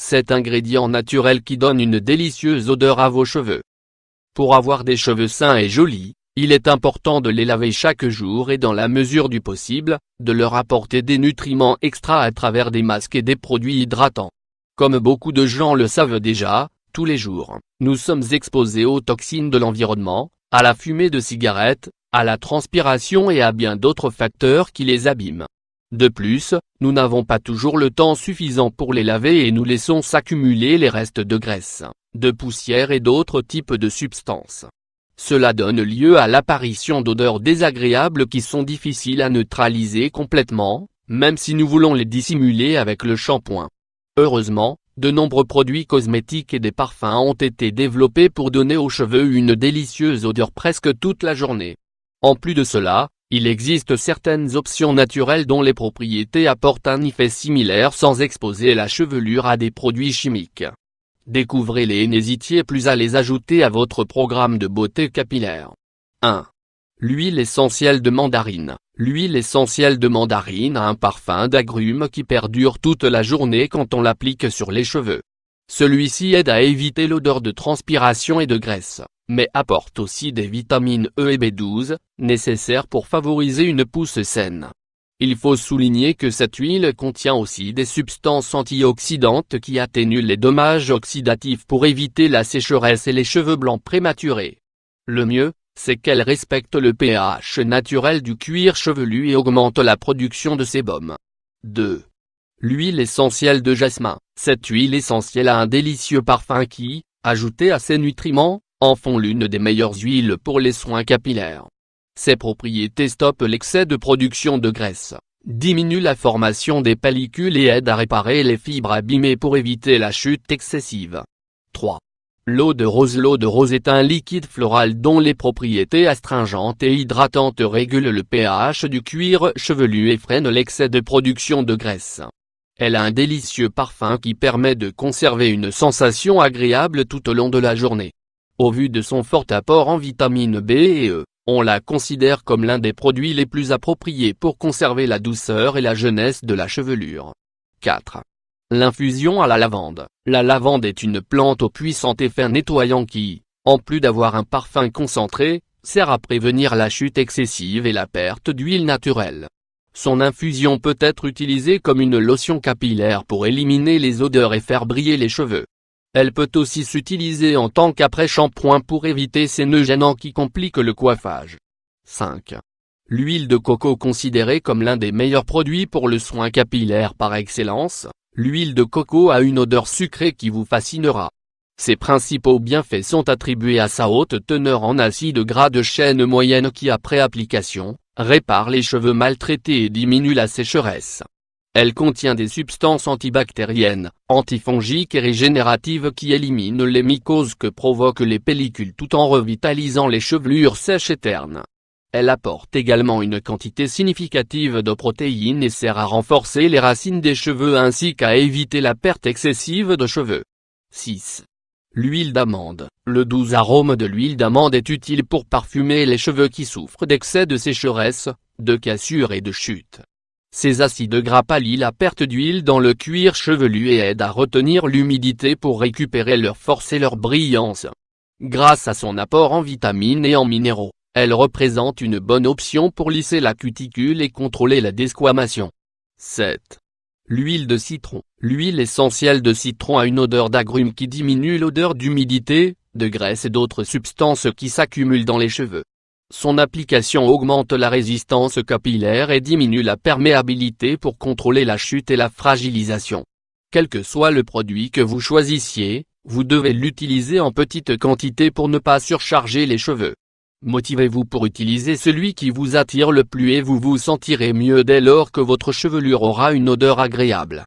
cet ingrédient naturel qui donne une délicieuse odeur à vos cheveux. Pour avoir des cheveux sains et jolis, il est important de les laver chaque jour et dans la mesure du possible, de leur apporter des nutriments extra à travers des masques et des produits hydratants. Comme beaucoup de gens le savent déjà, tous les jours, nous sommes exposés aux toxines de l'environnement, à la fumée de cigarettes, à la transpiration et à bien d'autres facteurs qui les abîment. De plus, nous n'avons pas toujours le temps suffisant pour les laver et nous laissons s'accumuler les restes de graisse, de poussière et d'autres types de substances. Cela donne lieu à l'apparition d'odeurs désagréables qui sont difficiles à neutraliser complètement, même si nous voulons les dissimuler avec le shampoing. Heureusement, de nombreux produits cosmétiques et des parfums ont été développés pour donner aux cheveux une délicieuse odeur presque toute la journée. En plus de cela, il existe certaines options naturelles dont les propriétés apportent un effet similaire sans exposer la chevelure à des produits chimiques. Découvrez-les et n'hésitez plus à les ajouter à votre programme de beauté capillaire. 1. L'huile essentielle de mandarine. L'huile essentielle de mandarine a un parfum d'agrumes qui perdure toute la journée quand on l'applique sur les cheveux. Celui-ci aide à éviter l'odeur de transpiration et de graisse, mais apporte aussi des vitamines E et B12, nécessaires pour favoriser une pousse saine. Il faut souligner que cette huile contient aussi des substances antioxydantes qui atténuent les dommages oxydatifs pour éviter la sécheresse et les cheveux blancs prématurés. Le mieux, c'est qu'elle respecte le pH naturel du cuir chevelu et augmente la production de sébum. 2. L'huile essentielle de jasmin. Cette huile essentielle a un délicieux parfum qui, ajouté à ses nutriments, en font l'une des meilleures huiles pour les soins capillaires. Ses propriétés stoppent l'excès de production de graisse, diminuent la formation des pellicules et aident à réparer les fibres abîmées pour éviter la chute excessive. 3. L'eau de rose. L'eau de rose est un liquide floral dont les propriétés astringentes et hydratantes régulent le pH du cuir chevelu et freinent l'excès de production de graisse. Elle a un délicieux parfum qui permet de conserver une sensation agréable tout au long de la journée. Au vu de son fort apport en vitamines B et E, on la considère comme l'un des produits les plus appropriés pour conserver la douceur et la jeunesse de la chevelure. 4. L'infusion à la lavande. La lavande est une plante au puissant effet nettoyant qui, en plus d'avoir un parfum concentré, sert à prévenir la chute excessive et la perte d'huile naturelle. Son infusion peut être utilisée comme une lotion capillaire pour éliminer les odeurs et faire briller les cheveux. Elle peut aussi s'utiliser en tant qu'après-shampoing pour éviter ces nœuds gênants qui compliquent le coiffage. 5. L'huile de coco. Considérée comme l'un des meilleurs produits pour le soin capillaire par excellence, l'huile de coco a une odeur sucrée qui vous fascinera. Ses principaux bienfaits sont attribués à sa haute teneur en acides gras de chaîne moyenne qui après application, répare les cheveux maltraités et diminue la sécheresse. Elle contient des substances antibactériennes, antifongiques et régénératives qui éliminent les mycoses que provoquent les pellicules tout en revitalisant les chevelures sèches et ternes. Elle apporte également une quantité significative de protéines et sert à renforcer les racines des cheveux ainsi qu'à éviter la perte excessive de cheveux. 6. L'huile d'amande. Le doux arôme de l'huile d'amande est utile pour parfumer les cheveux qui souffrent d'excès de sécheresse, de cassure et de chute. Ces acides gras pallient la perte d'huile dans le cuir chevelu et aident à retenir l'humidité pour récupérer leur force et leur brillance. Grâce à son apport en vitamines et en minéraux, elle représente une bonne option pour lisser la cuticule et contrôler la desquamation. 7. L'huile de citron. L'huile essentielle de citron a une odeur d'agrumes qui diminue l'odeur d'humidité, de graisse et d'autres substances qui s'accumulent dans les cheveux. Son application augmente la résistance capillaire et diminue la perméabilité pour contrôler la chute et la fragilisation. Quel que soit le produit que vous choisissiez, vous devez l'utiliser en petite quantité pour ne pas surcharger les cheveux. Motivez-vous pour utiliser celui qui vous attire le plus et vous vous sentirez mieux dès lors que votre chevelure aura une odeur agréable.